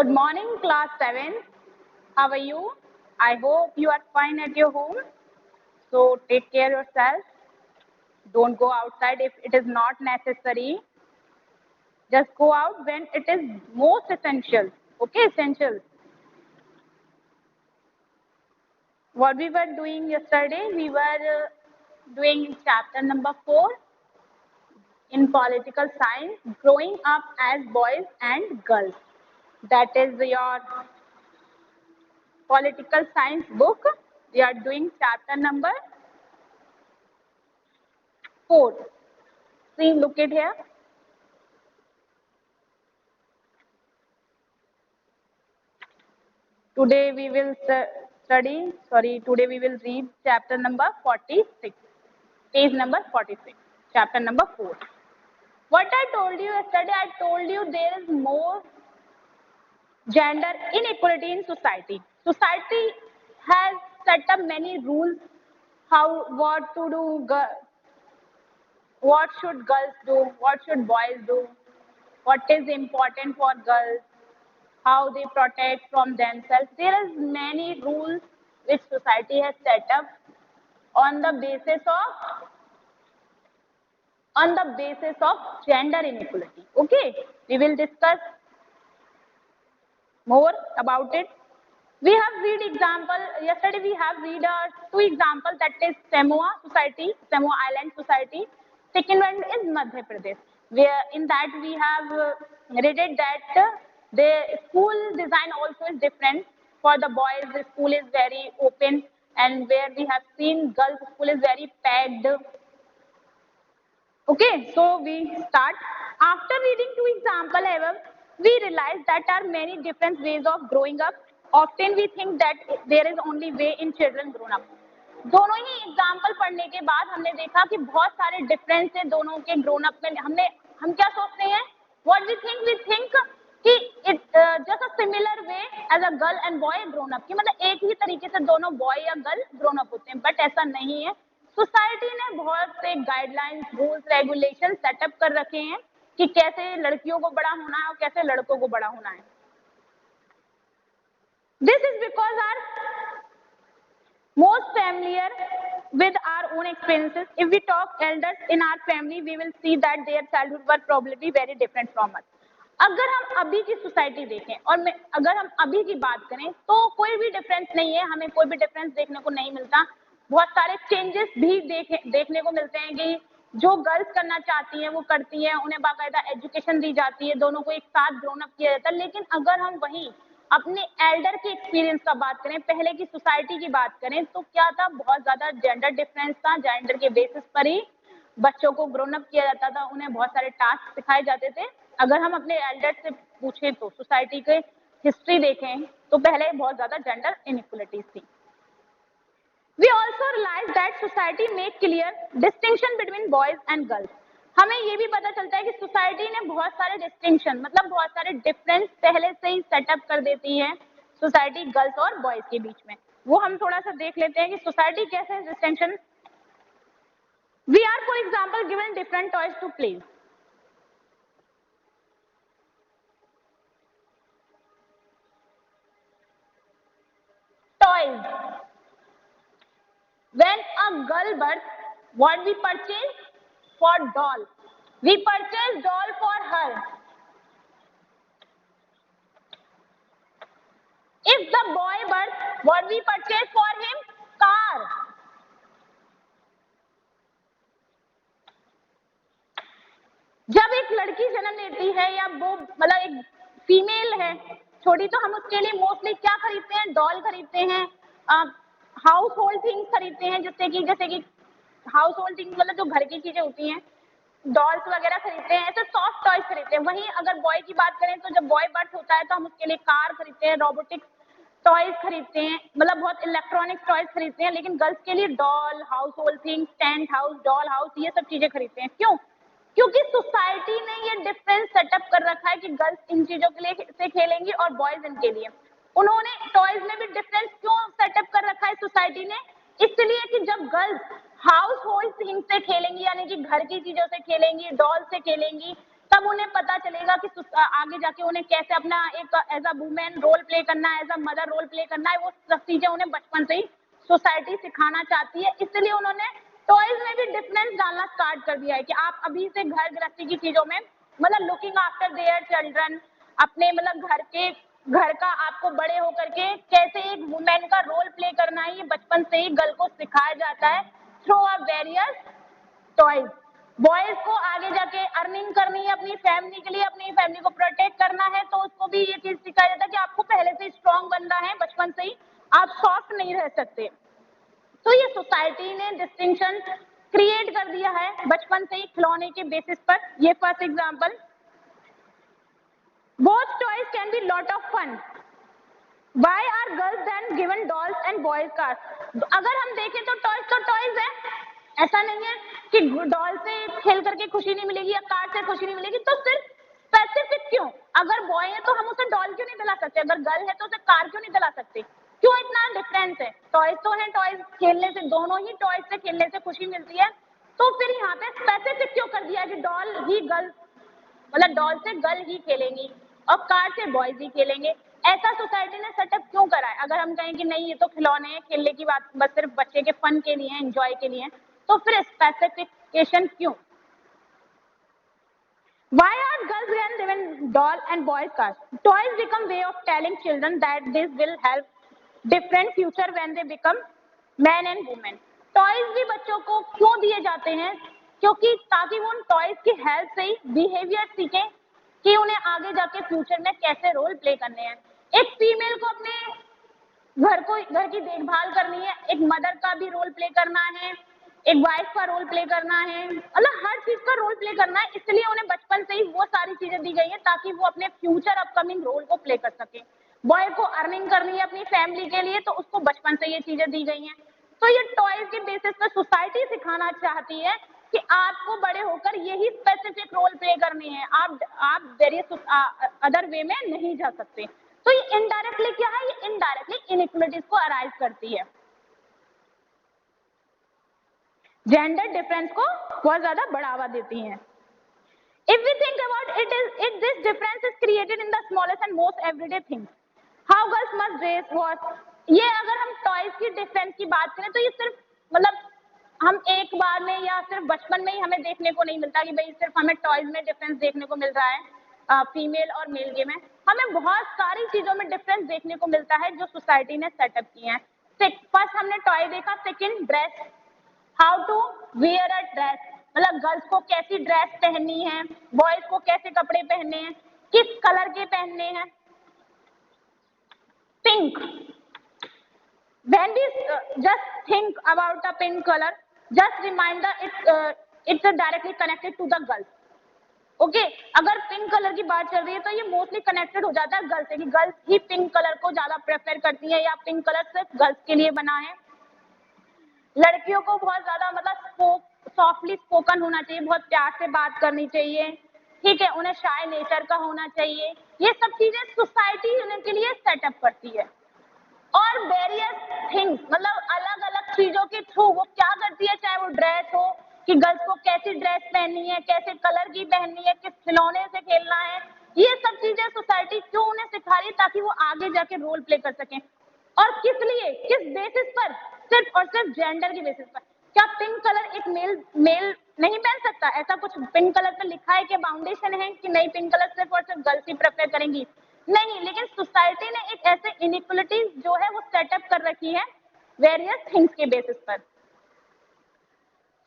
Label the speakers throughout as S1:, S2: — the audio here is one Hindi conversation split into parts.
S1: Good morning, class 7. How are you? I hope you are fine at your home. So take care yourself. Don't go outside if it is not necessary. Just go out when it is most essential. Okay, essential. What we were doing yesterday, we were doing chapter number 4 in political science, growing up as boys and girls. That is your political science book. We are doing chapter number 4. See, look it here. Today we will today we will read chapter number 46, page number 46, chapter number 4. What I told you yesterday, I told you there is more gender inequality in society. Society has set up many rules what to do, what should girls do, what should boys do, what is important for girls, how they protect from themselves. There is many rules which society has set up on the basis of gender inequality. Okay, we will discuss more about it. We have read example yesterday. We have read two examples, that is Samoa society, Samoa Island society. Second one is Madhya Pradesh. Where in that we have read it that the school design also is different. For the boys, the school is very open, and where we have seen girls' school is very packed. Okay, so we start. After reading two examples, however, we realize that there are many different ways of growing up. Often we think that there is only way in children grown up. दोनों ही एग्जाम्पल पढ़ने के बाद हमने देखा कि बहुत सारे डिफरेंस है दोनों के ग्रोन अप में. हम क्या सोचते हैं, व्हाट वी थिंक कि it just a similar way as a girl and boy grown up, कि मतलब एक ही तरीके से दोनों बॉय या गर्ल ग्रोन अप होते हैं, बट ऐसा नहीं है. सोसाइटी ने बहुत से गाइडलाइंस, रूल्स, रेगुलेशन सेटअप कर रखे हैं कि कैसे लड़कियों को बड़ा होना है और कैसे लड़कों को बड़ा होना है. This is because are most familiar with our own experiences. If we talk elders in our family, we will see that their childhood were probably very different from us. अगर हम अभी की सोसाइटी देखें और अगर हम अभी की बात करें तो कोई भी डिफरेंस नहीं है, हमें कोई भी डिफरेंस देखने को नहीं मिलता. बहुत सारे चेंजेस भी देखने को मिलते हैं कि जो गर्ल्स करना चाहती हैं वो करती हैं, उन्हें बाकायदा एजुकेशन दी जाती है, दोनों को एक साथ ग्रोन अप किया जाता है. लेकिन अगर हम वहीं अपने एल्डर के एक्सपीरियंस का बात करें, पहले की सोसाइटी की बात करें, तो क्या था, बहुत ज्यादा जेंडर डिफरेंस था. जेंडर के बेसिस पर ही बच्चों को ग्रोन अप किया जाता था, उन्हें बहुत सारे टास्क सिखाए जाते थे. अगर हम अपने एल्डर से पूछें तो सोसाइटी के हिस्ट्री देखें तो पहले बहुत ज्यादा जेंडर इनइक्वलिटीज थी. We also realize that society make clear distinction between boys and girls. हमें ये भी पता चलता है कि सोसाइटी ने बहुत सारे डिस्टिंक्शन, मतलब बहुत सारे डिफरेंस पहले से ही सेटअप कर देती है सोसाइटी गर्ल्स और बॉयज के बीच में. वो हम थोड़ा सा देख लेते हैं कि सोसाइटी कैसे distinction. We are for example given different toys to play. Toys. When a girl birth, what we purchase? For doll. We purchase doll for her. If the boy birth, what we purchase for him? Car. जब एक लड़की जन्म लेती है या वो मतलब एक फीमेल है छोटी, तो हम उसके लिए मोस्टली क्या खरीदते हैं? डॉल खरीदते हैं, हाउस होल्ड थिंग्स खरीदते हैं, जैसे कि हाउस होल्ड थिंग्स मतलब जो घर की चीजें होती हैं, डॉल्स वगैरह खरीदते हैं, ऐसे सॉफ्ट टॉयज खरीदते हैं. वहीं अगर बॉय की बात करें तो जब बॉय बर्थ होता है तो हम उसके लिए कार खरीदते हैं, रोबोटिक्स टॉयज खरीदते हैं, मतलब बहुत इलेक्ट्रॉनिक टॉयज खरीदते हैं. लेकिन गर्ल्स के लिए doll, house hold things, tent house, doll house, ये सब चीजें खरीदते हैं. क्यों? क्योंकि सोसाइटी ने ये डिफरेंस सेटअप कर रखा है कि गर्ल्स इन चीजों के लिए से खेलेंगी और बॉयज इनके लिए. उन्होंने टॉयज में भी डिफरेंस क्यों सेटअप कर रखा है सोसाइटी ने? इसलिए कि जब गर्ल्स हाउस होल्ड थिंग से खेलेंगी, यानी कि घर की चीजों से खेलेंगी, डॉल से खेलेंगी, तब उन्हें पता चलेगा कि आगे जाके उन्हें कैसे अपना एक as a women role play करना है, as a mother role play करना है। वो सब चीजें उन्हें बचपन से ही सोसाइटी सिखाना चाहती है, इसलिए उन्होंने टॉयज में भी डिफरेंस डालना स्टार्ट कर दिया है कि आप अभी से घर गृहस्थी की चीजों में मतलब लुकिंग आफ्टर देयर चिल्ड्रन, अपने मतलब घर का आपको बड़े होकर के कैसे एक वुमेन का रोल प्ले करना है, ये बचपन से ही गर्ल को सिखाया जाता है through a various toys. Boys को आगे जाके अर्निंग करनी है अपनी फैमिली के लिए, अपनी फैमिली को प्रोटेक्ट करना है, तो उसको भी ये चीज सिखाया जाता है कि आपको पहले से स्ट्रांग बनना है, बचपन से ही आप सॉफ्ट नहीं रह सकते। तो ये सोसाइटी ने डिस्टिंक्शन क्रिएट कर दिया है बचपन से ही खिलौने के बेसिस पर। ये first example, both toys can be lot of fun. Why are girls then given dolls and boys cars? अगर हम देखें तो टॉयज है, ऐसा नहीं है कि डॉल से खेल करके खुशी नहीं मिलेगी या कार से खुशी नहीं मिलेगी। तो सिर्फ स्पेसिफिक क्यों? अगर बॉय है तो हम उसे डॉल क्यों नहीं दिला सकते, अगर गर्ल है तो उसे कार क्यों नहीं दिला सकते? क्यों इतना डिफरेंस है? टॉयज तो है, टॉयज खेलने से, दोनों ही टॉयज से खेलने से खुशी मिलती है, तो फिर यहाँ पे स्पेसिफिक क्यों कर दिया कि डॉल ही गर्ल, मतलब डॉल से गर्ल ही खेलेंगी और कार से बॉयज ही खेलेंगे? ऐसा सोसाइटी ने सेटअप क्यों करा है? अगर हम कहें कि नहीं ये तो खिलौने हैं, खेलने की बात बस सिर्फ बच्चे के फन के लिए, एंजॉय के लिए, तो फिर स्पेसिफिकेशन क्यों? Why are girls given doll and boys cars? Toys become way of telling children that this will help different future when they become men and women. Toys भी बच्चों को क्यों दिए जाते हैं? क्योंकि ताकि वो उन टॉयज की हेल्प से ही बिहेवियर सीखें कि उन्हें आगे जाके फ्यूचर में कैसे रोल प्ले करने हैं। एक फीमेल को अपने घर की देखभाल करनी है, एक मदर का भी रोल प्ले करना है, एक वाइफ का रोल प्ले करना है, मतलब हर चीज का रोल प्ले करना है। इसलिए उन्हें बचपन से ही वो सारी चीजें दी गई है ताकि वो अपने फ्यूचर अपकमिंग रोल को प्ले कर सके। बॉय को अर्निंग करनी है अपनी फैमिली के लिए, तो उसको बचपन से ये चीजें दी गई हैं। तो ये टॉयज के बेसिस पर सोसाइटी सिखाना चाहती है कि आपको बड़े होकर यही स्पेसिफिक रोल प्ले करने हैं, आप वेरियस अदर वे में नहीं जा सकते। तो ये इनडायरेक्टली क्या है? ये इनडायरेक्टली इनइक्वलिटीज को अराइज करती है, जेंडर डिफरेंस को बहुत ज्यादा बढ़ावा देती हैं। If we think about it this difference is created in the smallest and most everyday things. How girls must dress, what? ये अगर हम टॉयज की डिफरेंस की बात करें तो ये सिर्फ मतलब हम एक बार में या सिर्फ बचपन में ही हमें देखने को नहीं मिलता कि भाई सिर्फ हमें टॉयज में डिफरेंस देखने को मिल रहा है फीमेल और मेल के में। हमें बहुत सारी चीजों में डिफरेंस देखने को मिलता है जो सोसाइटी ने सेटअप किए हैं। फर्स्ट हमने टॉय देखा, second dress, how to wear a dress, मतलब गर्ल्स को कैसी ड्रेस पहननी है, बॉयज को कैसे कपड़े पहनने हैं, किस कलर के पहनने हैं। Pink, when we just think about a pink color, just reminder it's directly connected to the girls. Okay अगर पिंक कलर की बात चल रही है तो ये मोस्टली कनेक्टेड हो जाता है गर्ल्स से कि गर्ल्स ही पिंक कलर को ज्यादा प्रेफर करती है या पिंक कलर सिर्फ गर्ल्स के लिए बना है। लड़कियों को बहुत ज्यादा मतलब सॉफ्टली स्पोकन होना चाहिए, बहुत प्यार से बात करनी चाहिए, ठीक है, उन्हें शाय नेचर का होना चाहिए। ये सब चीजें सोसाइटी उनके लिए सेटअप करती है। और वेरियस थिंग्स मतलब अलग अलग चीजों के थ्रू वो क्या करती है, चाहे वो ड्रेस हो कि गर्ल्स को कैसी ड्रेस पहननी है, कैसे कलर की पहननी है, किस खिलौने से खेलना है, ये सब चीजें सोसाइटी क्यों उन्हें सिखा रही है ताकि वो आगे जाके रोल प्ले कर सकें। और किस लिए, किस बेसिस पर? सिर्फ और सिर्फ जेंडर के बेसिस पर। क्या पिंक कलर एक मेल नहीं पहन सकता? ऐसा कुछ पिंक कलर पे लिखा है कि बाउंडेशन है कि नहीं पिंक कलर सिर्फ और सिर्फ गर्ल्स ही प्रेफर करेंगी? नहीं, लेकिन सोसाइटी ने एक ऐसे इनइक्वलिटीज जो है वो सेटअप कर रखी है वेरियस थिंग्स के बेसिस पर।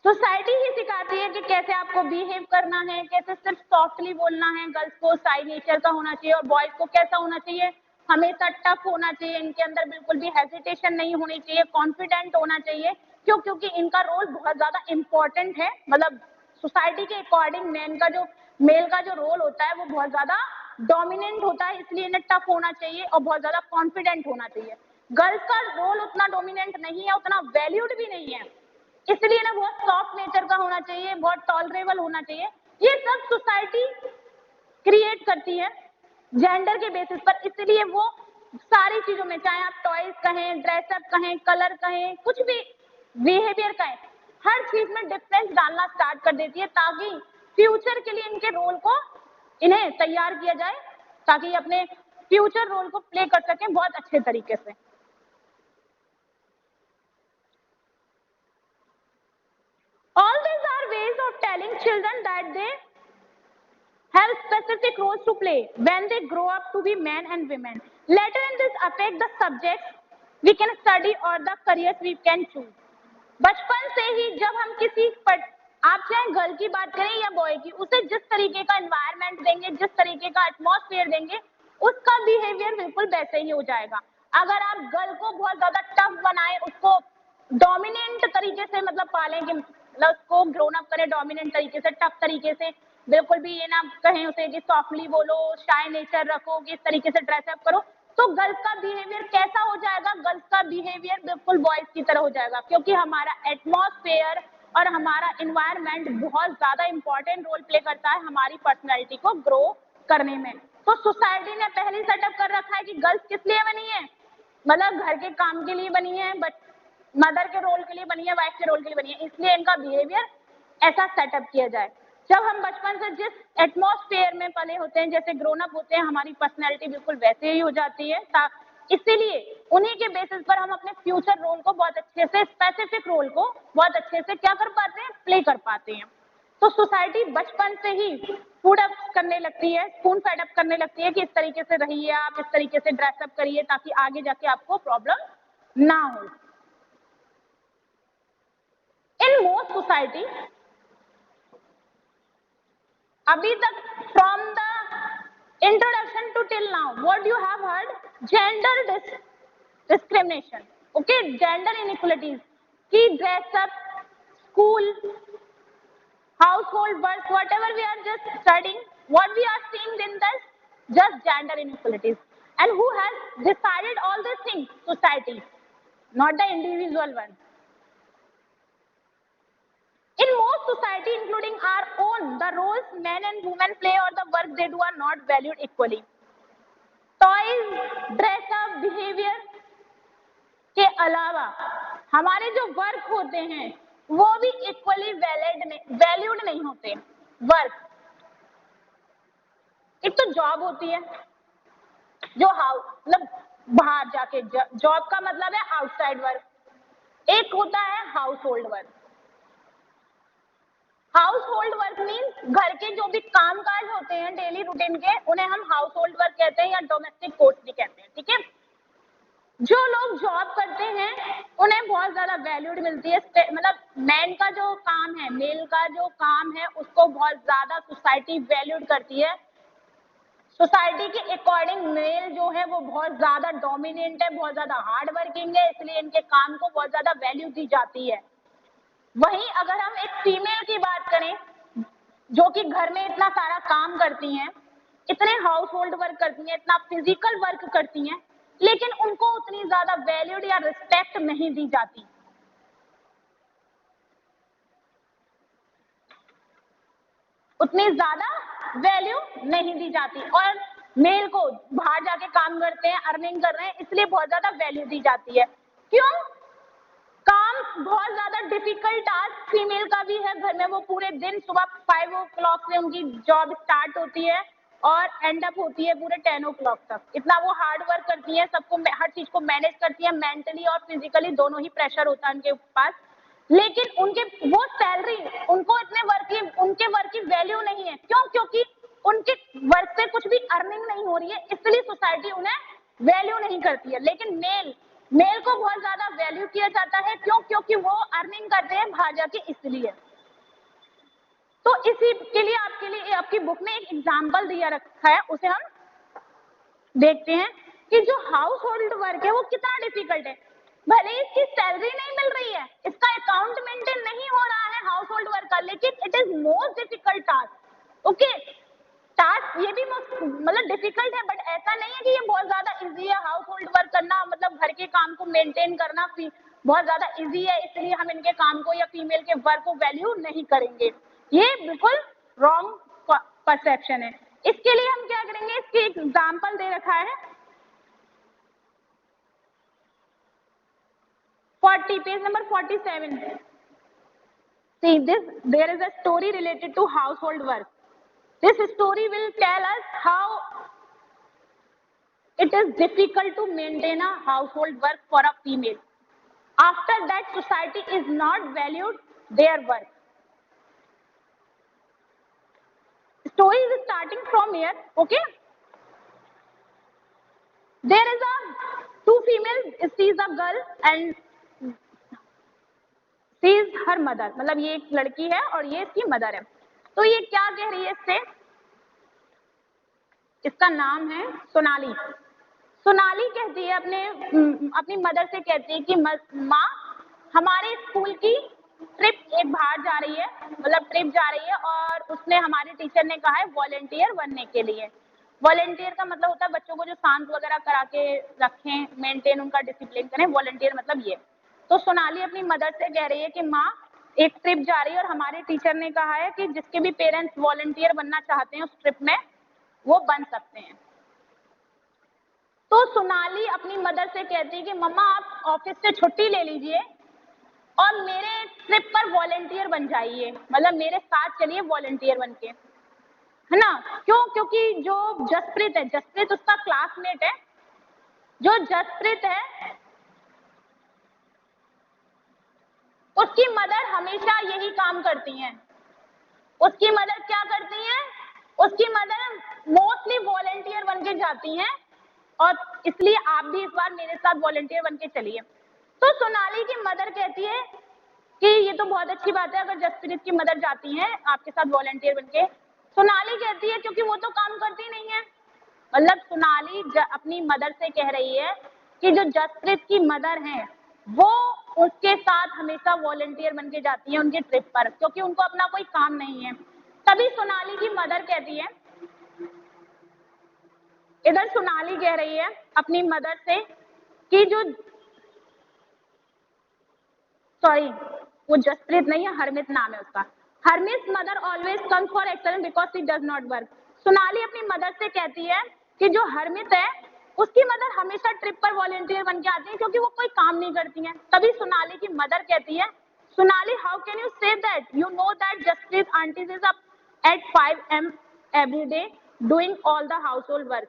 S1: सोसाइटी ही सिखाती है कि कैसे आपको बिहेव करना है, कैसे सिर्फ सॉफ्टली बोलना है, गर्ल्स को साई नेचर का होना चाहिए और बॉयज को कैसा होना चाहिए, हमेशा टफ होना चाहिए, इनके अंदर बिल्कुल भी हेजिटेशन नहीं होनी चाहिए, कॉन्फिडेंट होना चाहिए। क्यों? क्योंकि इनका रोल बहुत ज्यादा इंपॉर्टेंट है, मतलब सोसाइटी के अकॉर्डिंग मेल का जो रोल होता है वो बहुत ज्यादा डोमिनेंट होता है, इसलिए इन्हें टफ होना चाहिए और बहुत ज्यादा कॉन्फिडेंट होना चाहिए। गर्ल्स का रोल उतना डोमिनेंट नहीं है, उतना वैल्यूड भी नहीं है, इसलिए ना बहुत सॉफ्ट नेचर का होना चाहिए, बहुत टॉलरेबल होना चाहिए। ये सब सोसाइटी क्रिएट करती है जेंडर के बेसिस पर, इसलिए वो सारी चीजों में, चाहे आप टॉयज कहें, ड्रेसअप कहें, कलर कहें, कुछ भी बिहेवियर कहें, हर चीज में डिफरेंस डालना स्टार्ट कर देती है ताकि फ्यूचर के लिए इनके रोल को इन्हें तैयार किया जाए ताकि ये अपने फ्यूचर रोल को प्ले कर सकें बहुत अच्छे तरीके से। All these are ways of telling children that they have specific roles to play when they grow up to be men and women. Later in this affect the subjects we can study or the careers we can choose. बचपन से ही जब हम किसी पर, आप चाहे गर्ल की बात करें या बॉय की, उसे जिस तरीके का एनवायरनमेंट देंगे, जिस तरीके का एटमॉस्फेयर देंगे, उसका बिहेवियर बिल्कुल वैसे ही हो जाएगा। अगर आप गर्ल को बहुत ज्यादा टफ बनाएं, उसको डोमिनेंट तरीके से मतलब पालें कि मतलब उसको ग्रोन अप करें डोमिनेंट तरीके से, टफ तरीके से, बिल्कुल भी ये ना कहें उसे कि सॉफ्टली बोलो, शाय नेचर रखो, कि इस तरीके से ड्रेसअप करो, तो गर्ल्स का बिहेवियर कैसा हो जाएगा? गर्ल्स का बिहेवियर बिल्कुल बॉयज की तरह हो जाएगा, क्योंकि हमारा एटमॉस्फेयर और हमारा इन्वायरमेंट बहुत ज्यादा इंपॉर्टेंट रोल प्ले करता है हमारी पर्सनैलिटी को ग्रो करने में। तो सोसाइटी ने पहले सेटअप कर रखा है कि गर्ल्स किस लिए बनी है, मतलब घर के काम के लिए बनी है, बट मदर के रोल के लिए बनी है, वाइफ के रोल के लिए बनी है, इसलिए इनका बिहेवियर ऐसा सेटअप किया जाए। जब हम बचपन से जिस एटमॉस्फेयर में पले होते हैं, जैसे ग्रोन अप होते हैं, हमारी पर्सनैलिटी बिल्कुल वैसे ही हो जाती है। इसीलिए उन्हीं के बेसिस पर हम अपने फ्यूचर रोल को बहुत अच्छे से, स्पेसिफिक रोल को बहुत अच्छे से क्या कर पाते हैं, प्ले कर पाते हैं। तो सोसाइटी बचपन से ही फूड अप करने लगती है, स्पून फेड अप करने लगती है कि इस तरीके से रहिए आप, इस तरीके से ड्रेसअप करिए ताकि आगे जाके आपको प्रॉब्लम ना हो। इन मोस्ट सोसाइटी अभी तक from the introduction to till now what you have heard, gender discrimination, okay, gender inequalities ki dress up, school, household work, whatever we are just studying, what we are seeing in this, just gender inequalities. And who has decided all these things? Society, not the individual one. In most society, including our own, the roles men and women play or the work they do are not valued equally. Toys, dress up, behavior के अलावा हमारे जो वर्क होते हैं वो भी इक्वली वैल्यूड नहीं होते। वर्क, एक तो जॉब होती है जो मतलब बाहर जाके, जॉब का मतलब है आउटसाइड वर्क, एक होता है household work. House hold work means घर के जो भी काम काज होते हैं डेली रूटीन के, उन्हें हम हाउस होल्ड वर्क कहते हैं या डोमेस्टिक कोर्स भी कहते हैं, ठीक है। जो लोग जॉब करते हैं उन्हें बहुत ज्यादा वैल्यूड मिलती है, मतलब मैन का जो काम है, मेल का जो काम है, उसको बहुत ज्यादा सोसाइटी वैल्यूड करती है। सोसाइटी के अकॉर्डिंग मेल जो है वो बहुत ज्यादा डोमिनेंट है, बहुत ज्यादा हार्ड वर्किंग है, इसलिए इनके काम को बहुत ज्यादा वैल्यू दी जाती है। वहीं अगर हम एक फीमेल की बात करें जो कि घर में इतना सारा काम करती हैं, इतने हाउस होल्ड वर्क करती हैं, इतना फिजिकल वर्क करती हैं, लेकिन उनको उतनी ज्यादा वैल्यूड या रिस्पेक्ट नहीं दी जाती। उतनी ज्यादा वैल्यू नहीं दी जाती। और मेल को बाहर जाके काम करते हैं, अर्निंग कर रहे हैं, इसलिए बहुत ज्यादा वैल्यू दी जाती है। क्यों? काम बहुत ज्यादा डिफिकल्ट टास्क फीमेल का भी है घर में, वो पूरे दिन सुबह 5 o'clock से उनकी जॉब स्टार्ट होती है और एंड अप होती है पूरे 10 o'clock तक। इतना वो हार्ड वर्क करती है, सबको हर चीज को मैनेज करती है, मेंटली और फिजिकली दोनों ही प्रेशर होता है उनके पास, लेकिन उनके वो सैलरी, उनको इतने उनके वर्क की वैल्यू नहीं है। क्यों? क्योंकि उनके वर्क से कुछ भी अर्निंग नहीं हो रही है, इसलिए सोसाइटी उन्हें वैल्यू नहीं करती है। लेकिन मेल को बहुत ज्यादा वैल्यू किया जाता है। क्यों? क्योंकि वो अर्निंग करते हैं बाहर जाके, इसलिए। तो इसी के लिए आपकी बुक में एक एग्जाम्पल दिया रखा है, उसे हम देखते हैं कि जो हाउस होल्ड वर्क है वो कितना डिफिकल्ट है। भले इसकी सैलरी नहीं मिल रही है, इसका अकाउंट मेंटेन नहीं हो रहा है हाउस होल्ड वर्क का, लेकिन it is most difficult task. Okay, task ये भी मतलब डिफिकल्ट है, बट ऐसा नहीं है कि ये बहुत ज्यादा इजी है। हाउस होल्ड वर्क करना मतलब घर के काम को मेंटेन करना बहुत ज्यादा इजी है, इसलिए हम इनके काम को या फीमेल के वर्क को वैल्यू नहीं करेंगे। ये बिल्कुल रॉन्ग परसेप्शन है। इसके लिए हम क्या करेंगे, इसके एग्जाम्पल दे रखा है 40, page number 47। See this, there is a story related to household work. This story will tell us how it is difficult to maintain a household work for a female. After that, society is not valued their work. Story is starting from here, okay? There is a two female, she is a girl and she is her mother. मतलब ये एक लड़की है और ये इसकी मदर है. तो ये क्या कह रही है इससे? इसका नाम है सोनाली. सोनाली कहती है अपनी मदर से कहती है कि माँ हमारे स्कूल की ट्रिप एक बाहर जा रही है, मतलब ट्रिप जा रही है और उसने हमारे टीचर ने कहा है वॉलेंटियर बनने के लिए. वॉलेंटियर का मतलब होता है बच्चों को जो शांत वगैरह करा के रखें, मेंटेन उनका डिसिप्लिन करें, वॉलेंटियर मतलब ये. तो सोनाली अपनी मदर से कह रही है कि माँ एक ट्रिप जा रही है और हमारे टीचर ने कहा है कि जिसके भी पेरेंट्स वॉलेंटियर बनना चाहते हैं उस ट्रिप में वो बन सकते हैं. तो सोनाली अपनी मदर से कहती है कि मम्मा आप ऑफिस से छुट्टी ले लीजिए और मेरे ट्रिप पर वॉलेंटियर बन जाइए, मतलब मेरे साथ चलिए वॉलेंटियर बन के, है ना. क्यों? क्योंकि जो जसप्रीत है, जसप्रीत उसका क्लासमेट है. जो जसप्रीत है उसकी मदर हमेशा यही काम करती हैं. उसकी मदर क्या करती हैं? उसकी मदर मोस्टली वॉलेंटियर बन के जाती हैं और इसलिए आप भी इस बार मेरे साथ वॉलेंटियर बन के चलिए. तो सोनाली की मदर कहती है कि ये तो बहुत अच्छी बात है अगर जसप्रीत की मदर जाती हैं आपके साथ वॉलेंटियर बन के. सोनाली कहती है क्योंकि वो तो काम करती नहीं है. मतलब सोनाली अपनी मदर से कह रही है कि जो जसप्रीत की मदर हैं वो उसके साथ हमेशा वॉलेंटियर बन के जाती हैं उनके ट्रिप पर, क्योंकि उनको अपना कोई काम नहीं है. तभी सोनाली की मदर कहती है, इधर सोनाली कह रही है अपनी मदर से कि वो जसप्रीत नहीं है, हरमित नाम है उसका. Harmeet mother always comes for excellence because she does not work. Sonali अपनी मदर से कहती है कि जो हरमित है उसकी मदर हमेशा ट्रिप पर वॉलेंटियर बन के आती है क्योंकि वो कोई काम नहीं करती हैं. तभी सोनाली की मदर कहती है, Sonali how can you say that, you know that Jaspreet aunty is up at 5 AM every day doing all the household work.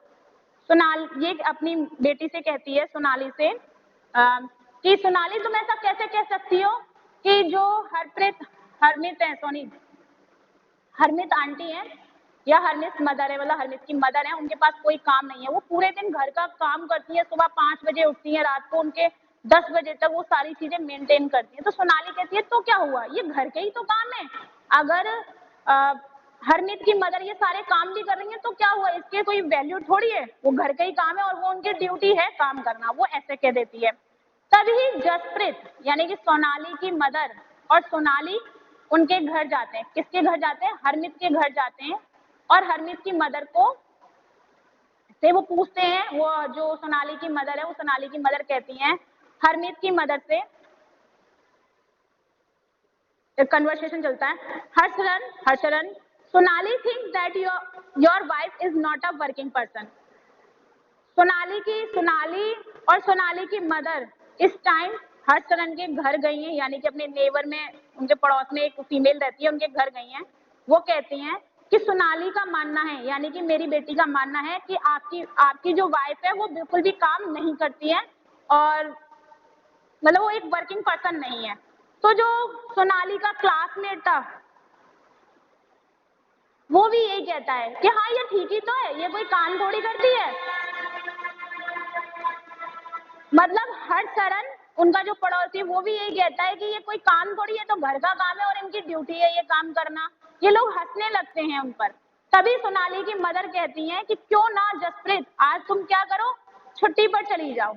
S1: Sonali ये अपनी बेटी से कहती है सोनाली से कि सोनाली तुम ऐसा कैसे कह सकती हो कि जो हरमित आंटी है या हरमित मदर है, मतलब हरमित की मदर है, उनके पास कोई काम नहीं है. वो पूरे दिन घर का काम करती है, सुबह 5 बजे उठती है, रात को उनके 10 बजे तक वो सारी चीजें मेंटेन करती है. तो सोनाली कहती है तो क्या हुआ, ये घर के ही तो काम है. अगर हरमित की मदर ये सारे काम भी कर रही है तो क्या हुआ, इसके कोई वैल्यू थोड़ी है, वो घर का ही काम है और वो उनकी ड्यूटी है काम करना. वो ऐसे कह देती है. तभी जसप्रीत यानी कि सोनाली की मदर और सोनाली उनके घर जाते हैं. किसके घर जाते हैं? हरमित के घर जाते हैं. और हरमित की मदर से वो पूछते हैं, वो जो सोनाली की मदर है वो सोनाली की मदर कहती हैं हरमित की मदर से, एक कन्वर्सेशन चलता है, Harsharan Sonali thinks that your wife is not a working person. Sonali और सोनाली की मदर इस टाइम हर्षरन के घर गई हैं, यानी कि अपने नेबर में उनके पड़ोस में एक फीमेल रहती है उनके घर गई हैं. वो कहती हैं कि सोनाली का मानना है, यानी कि मेरी बेटी का मानना है कि आपकी जो वाइफ है वो बिल्कुल भी काम नहीं करती है और मतलब वो एक वर्किंग पर्सन नहीं है. तो जो सोनाली का क्लासमेट था वो भी यही कहता है कि हाँ ये ठीक ही तो है, ये कोई काम थोड़ी करती है. मतलब हर्षरन उनका जो पड़ोसी वो भी यही कहता है कि ये कोई काम थोड़ी है, तो घर का काम है और इनकी ड्यूटी है ये काम करना. ये लोग हंसने लगते हैं उन पर. तभी सोनाली की मदर कहती हैं कि क्यों ना जसप्रीत आज तुम क्या करो, छुट्टी पर चली जाओ.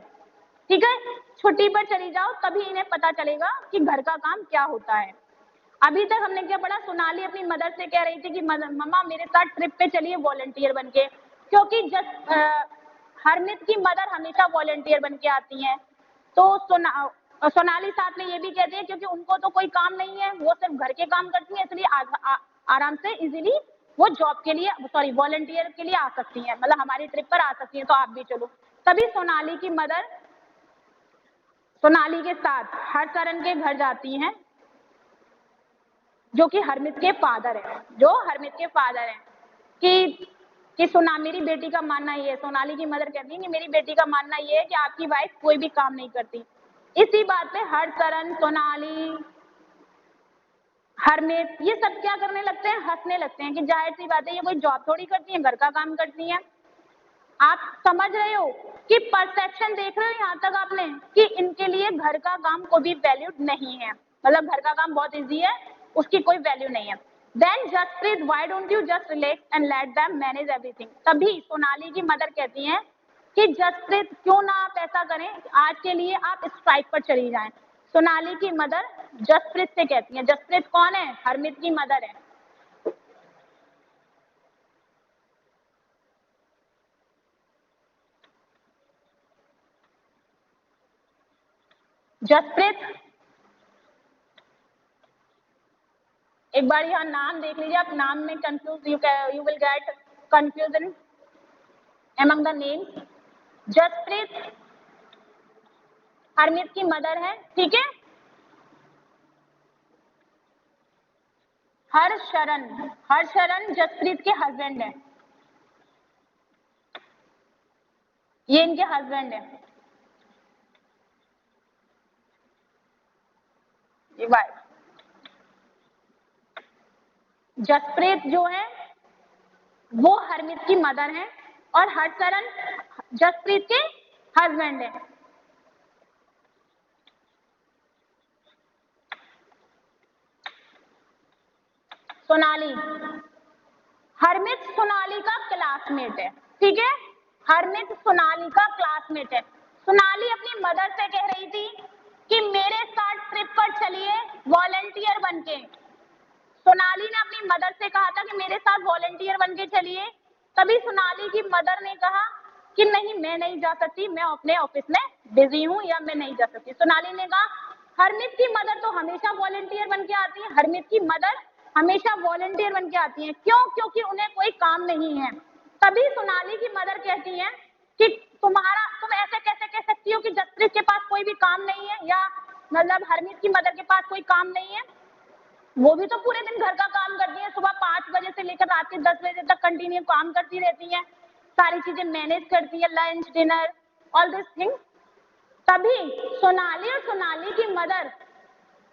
S1: ठीक है, छुट्टी पर चली जाओ, तभी इन्हें पता चलेगा कि घर का काम क्या होता है. अभी तक हमने क्या पढ़ा, सोनाली अपनी मदर से कह रही थी कि मम्मा मेरे साथ ट्रिप पे चलिए वॉलेंटियर बन के, क्योंकि हरमित की मदर हमेशा वॉलेंटियर बन के आती हैं. तो सोनाली साथ में ये भी कहती है क्योंकि उनको तो कोई काम नहीं है, वो सिर्फ घर के काम करती हैं, इसलिए आराम से इजीली वो जॉब के लिए वॉलेंटियर के लिए आ सकती हैं, मतलब हमारी ट्रिप पर आ सकती हैं, तो आप भी चलो. तभी सोनाली की मदर सोनाली के साथ हर्षरन के घर जाती हैं जो कि हरमित के फादर हैं. कि मेरी बेटी का मानना ये है, सोनाली की मदर कहती है कि मेरी बेटी का मानना ये है कि आपकी वाइफ कोई भी काम नहीं करती। इसी बात पे हर्षचरण, सोनाली, हरमीत ये सब क्या करने लगते हैं, हंसने लगते हैं कि जाहिर सी बात है ये कोई जॉब थोड़ी करती है, घर का काम करती है। आप समझ रहे हो कि परसेप्शन देख रहे हो यहाँ तक आपने कि इनके लिए घर का काम कोई भी वैल्यू नहीं है, मतलब घर का काम बहुत इजी है, उसकी कोई वैल्यू नहीं है। Then Jaspreet, why don't you just relax and let them manage everything. तभी सोनाली की मदर कहती हैं कि जसप्रीत क्यों ना आप ऐसा करें, आज के लिए आप स्ट्राइक पर चली जाएं। सोनाली की मदर जसप्रीत से कहती है, जसप्रीत कौन है, हरमीत की मदर है। जसप्रीत, एक बार यहाँ नाम देख लीजिए, आप नाम में confuse, you will get confusion among the names। Jaspreet Harmeet की मदर है, ठीक है। हरशरण, हरशरण जसप्रीत के हस्बैंड है, ये इनके हस्बैंड है, ये वाइफ। जसप्रीत जो है वो हरमीत की मदर है और हरशरण जसप्रीत के हस्बैंड है। सोनाली, हरमीत सोनाली का क्लासमेट है, ठीक है। हरमीत सोनाली का क्लासमेट है। सोनाली अपनी मदर से कह रही थी कि मेरे साथ ट्रिप पर चलिए वॉलंटियर बनके। सोनाली ने अपनी मदर से कहा था कि मेरे साथ वॉलंटियर बनके चलिए। तभी सोनाली की मदर ने कहा कि नहीं, मैं नहीं जा सकती, मैं अपने ऑफिस में बिजी हूँ या मैं नहीं जा सकती। सोनाली ने कहा हरमीत की मदर तो हमेशा वॉलंटियर बनके आती है, हरमीत की मदर हमेशा वॉलंटियर बनके आती है, क्यों, क्योंकि उन्हें कोई काम नहीं है। तभी सोनाली की मदर कहती है कि तुम ऐसे कैसे कह सकती हो कि जसप्रीत के पास कोई भी काम नहीं है, या मतलब हरमीत की मदर के पास कोई काम नहीं है, वो भी तो पूरे दिन घर का काम करती है, सुबह 5 बजे से लेकर रात के 10 बजे तक कंटिन्यू काम करती रहती है, सारी चीजें मैनेज करती है, lunch, dinner, all this things. तभी सोनाली और सोनाली की मदर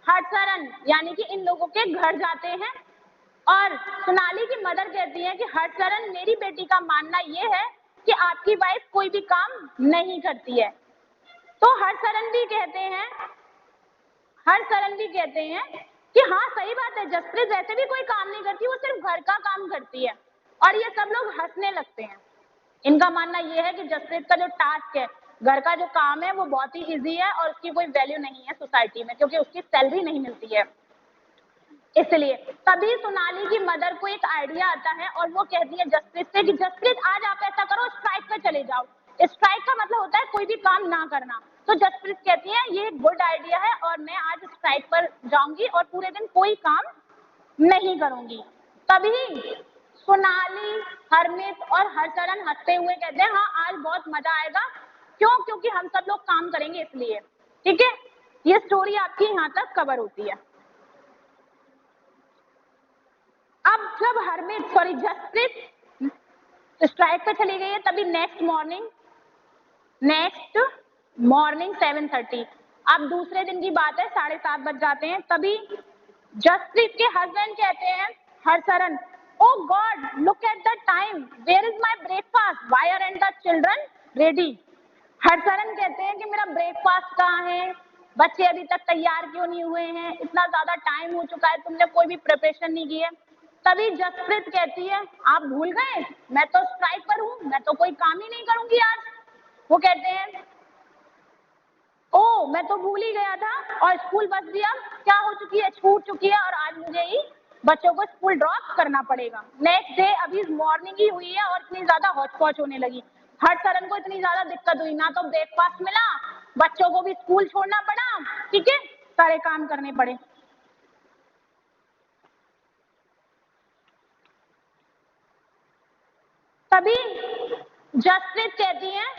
S1: हरशरण यानी कि इन लोगों के घर जाते हैं और सोनाली की मदर कहती है कि हरशरण, मेरी बेटी का मानना ये है कि आपकी वाइफ कोई भी काम नहीं करती है। तो हरशरण भी कहते हैं कि हाँ सही बात है, जसप्रीत वैसे भी कोई काम नहीं करती, वो सिर्फ घर का काम करती है। और ये सब लोग हंसने लगते हैं। इनका मानना ये है कि जसप्रीत का जो टास्क है, घर का जो काम है, वो बहुत ही इजी है और उसकी कोई वैल्यू नहीं है सोसाइटी में, क्योंकि उसकी सैलरी नहीं मिलती है इसलिए। तभी सोनाली की मदर को एक आइडिया आता है और वो कहती है जसप्रीत से कि जसप्रीत आज आप ऐसा करो, स्ट्राइक पे चले जाओ। स्ट्राइक का मतलब होता है कोई भी काम ना करना। तो जसप्रीत कहती है ये एक गुड आइडिया है और मैं आज स्ट्राइक पर जाऊंगी और पूरे दिन कोई काम नहीं करूंगी। तभी सोनाली, हरमीत और हरशरण हंसते हुए कहते हैं हाँ आज बहुत मजा आएगा, क्यों, क्योंकि हम सब लोग काम करेंगे इसलिए, ठीक है। ये स्टोरी आपकी यहाँ तक कवर होती है। अब जब जसप्रीत स्ट्राइक पे चली गई है, तभी नेक्स्ट मॉर्निंग 7:30, अब दूसरे दिन की बात है, 7:30 बज जाते हैं। तभी जसप्रीत के हस्बैंड कहते हैं Harsharan, oh God look at the time, where is my breakfast, why aren't the children ready. Harsharan कहते हैं कि मेरा ब्रेकफास्ट कहाँ है, बच्चे अभी तक तैयार क्यों नहीं हुए हैं, इतना ज्यादा टाइम हो चुका है, तुमने कोई भी प्रिपरेशन नहीं की है। तभी जसप्रीत कहती है आप भूल गए, मैं तो स्ट्राइक पर हूँ, मैं तो कोई काम ही नहीं करूंगी आज। वो कहते हैं ओ मैं तो भूल ही गया था, और स्कूल बस भी अब क्या हो चुकी है, छूट चुकी है, और आज मुझे ही बच्चों को स्कूल ड्रॉप करना पड़ेगा। नेक्स्ट डे अभी मॉर्निंग ही हुई है और इतनी ज्यादा हौच-पौच होने लगी। हरशरण को इतनी ज्यादा दिक्कत हुई, ना तो ब्रेकफास्ट मिला, बच्चों को भी स्कूल छोड़ना पड़ा, ठीक है, सारे काम करने पड़े। तभी जसप्रीत कहती हैं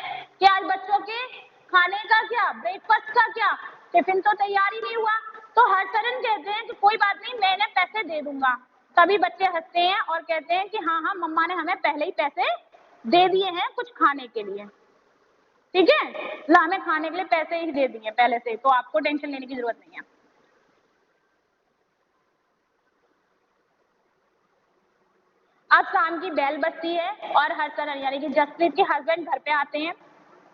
S1: कि आज बच्चों के खाने का क्या, ब्रेकफास्ट का क्या, टिफिन तो तैयार ही नहीं हुआ। तो हरशरण कहते हैं कि कोई बात नहीं, मैं इन्हें पैसे दे दूंगा। तभी बच्चे हंसते हैं और कहते हैं कि हाँ हाँ मम्मा ने हमें पहले ही पैसे दे दिए हैं कुछ खाने के लिए, ठीक है, ला हमें खाने के लिए पैसे ही दे दिए पहले से, तो आपको टेंशन लेने की जरूरत नहीं है। अब शाम की बेल बजती है और हर्षन यानी कि जसप्रीत के हस्बैंड घर पे आते हैं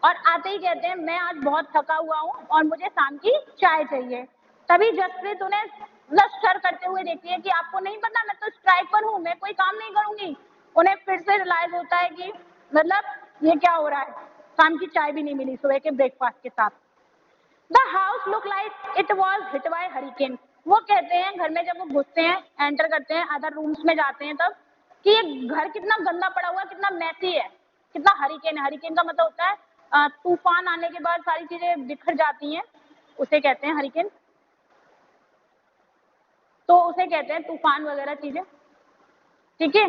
S1: और आते ही कहते हैं मैं आज बहुत थका हुआ हूँ और मुझे शाम की चाय चाहिए। तभी जसप्रीत उन्हें सर करते हुए देखती है कि आपको नहीं पता मैं तो स्ट्राइक पर हूँ, मैं कोई काम नहीं करूंगी। उन्हें फिर से रियलाइज होता है कि मतलब ये क्या हो रहा है, शाम की चाय भी नहीं मिली सुबह के ब्रेकफास्ट के साथ। The house look like it was hit by hurricane. वो कहते हैं घर में जब वो घुसते हैं, एंटर करते हैं, अदर रूम्स में जाते हैं तब, कि ये घर कितना गंदा पड़ा हुआ है, कितना मैसी है, कितना हरिकेन है। हरिकेन का मतलब होता है तूफान आने के बाद सारी चीजें बिखर जाती हैं, उसे कहते हैं हरिकेन। तो उसे कहते हैं तूफान वगैरह चीजें, ठीक है।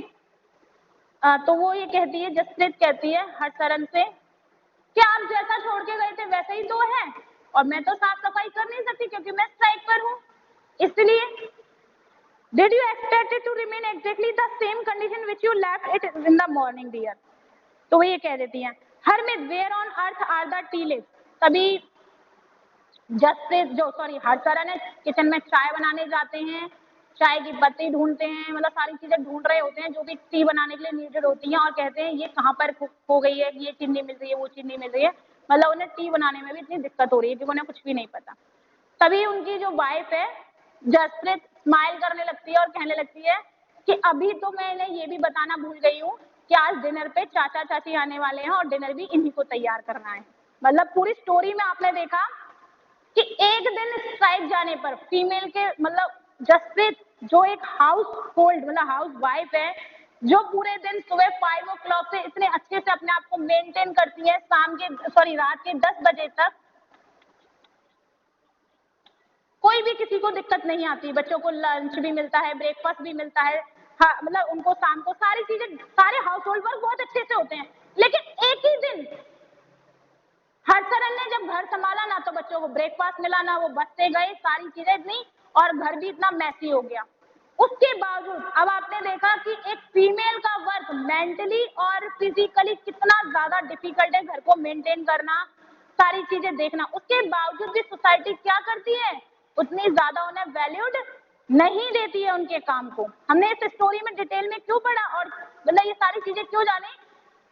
S1: तो वो ये कहती है, जसप्रीत कहती है हरशरण से कि आप जैसा छोड़ के गए थे वैसे ही तो है, और मैं तो साफ सफाई कर नहीं सकती क्योंकि मैं स्ट्राइक पर हूँ, इसलिए did you expect it to remain exactly the same condition which you left it in the morning dear. तो वो ये कह देती हैं Harmeet where on earth are the tea leaves. तभी जसप्रीत हरशरण है किचन में चाय बनाने जाते हैं, चाय की पत्ती ढूंढते हैं, मतलब सारी चीजें ढूंढ रहे होते हैं जो भी टी बनाने के लिए नीडेड होती हैं, और कहते हैं ये कहाँ पर खो गई है, ये चीज नहीं मिल रही है, वो चीज नहीं मिल रही है, मतलब उन्हें टी बनाने में भी इतनी दिक्कत हो रही है कि उन्हें कुछ भी नहीं पता। तभी उनकी जो वाइफ है जसप्रीत स्माइल करने लगती है और कहने लगती है कि अभी तो मैं इन्हें ये भी बताना भूल गई हूँ कि आज डिनर पे चाचा चाची आने वाले हैं और डिनर भी इन्हीं को तैयार करना है। मतलब पूरी स्टोरी में आपने देखा कि एक दिन स्ट्राइक जाने पर फीमेल के मतलब जसप्रीत जो एक हाउस होल्ड मतलब हाउस वाइफ है, जो पूरे दिन सुबह 5 o'clock से इतने अच्छे से अपने आप को मेंटेन करती है रात के 10 बजे तक, कोई भी किसी को दिक्कत नहीं आती, बच्चों को लंच भी मिलता है, ब्रेकफास्ट भी मिलता है, हाँ, मतलब उनको शाम को सारी चीजें, सारे हाउस होल्ड वर्क बहुत अच्छे से होते हैं। लेकिन एक ही दिन हरशरण ने जब घर संभाला ना तो बच्चों को ब्रेकफास्ट मिला ना वो बस से गए, सारी चीजें इतनी, और घर भी इतना मैसी हो गया। उसके बावजूद अब आपने देखा कि एक फीमेल का वर्क मेंटली और फिजिकली कितना ज्यादा डिफिकल्ट है, घर को मेंटेन करना, सारी चीजें देखना, उसके बावजूद भी सोसाइटी क्या करती है, उतनी ज्यादा उन्हें वैल्यूड नहीं देती है उनके काम को। हमने इस स्टोरी में डिटेल में क्यों पढ़ा और मतलब ये सारी चीजें क्यों जाने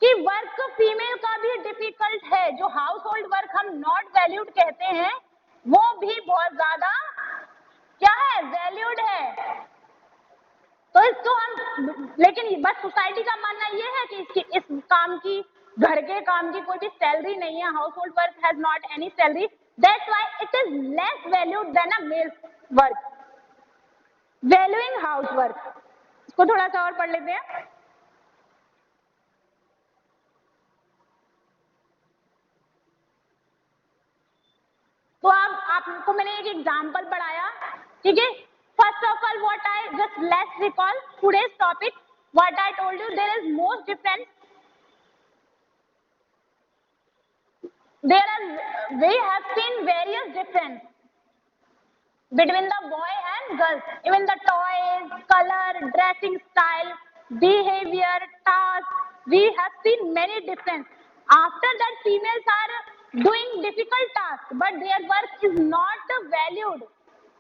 S1: कि वर्क फीमेल का भी डिफिकल्ट है, जो हाउस होल्ड वर्क हम नॉट वैल्यूड कहते हैं वो भी बहुत ज्यादा क्या है, वैल्यूड है। तो इसको हम, लेकिन बस सोसाइटी का मानना ये है कि इस काम की, घर के काम की कोई भी सैलरी नहीं है, household work has not any salary, that's why it is less valued than a male work. Valuing house work, इसको थोड़ा सा और पढ़ लेते हैं। तो अब आपको मैंने एक एग्जाम्पल पढ़ाया, ठीक है। First of all what I just let's recall today's topic, what I told you, there is most difference, there are, we have seen various difference between the boy and girls, even the toys, color, dressing style, behavior, task, we have seen many difference. After that females are doing difficult tasks but their work is not valued,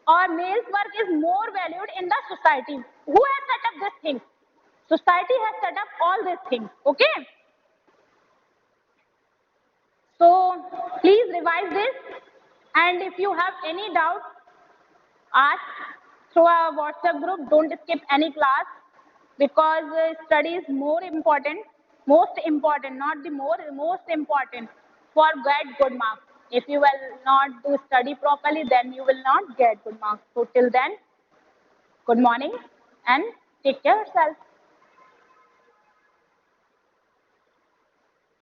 S1: or males work is more valued in the society. Who has set up this thing? Society has set up all these things, okay. So please revise this, and if you have any doubt ask through our WhatsApp group. Don't skip any class because study is more important, most important, not the more, most important for get good marks. If you will not do study properly, then you will not get good marks. So till then, good morning and take care of yourself.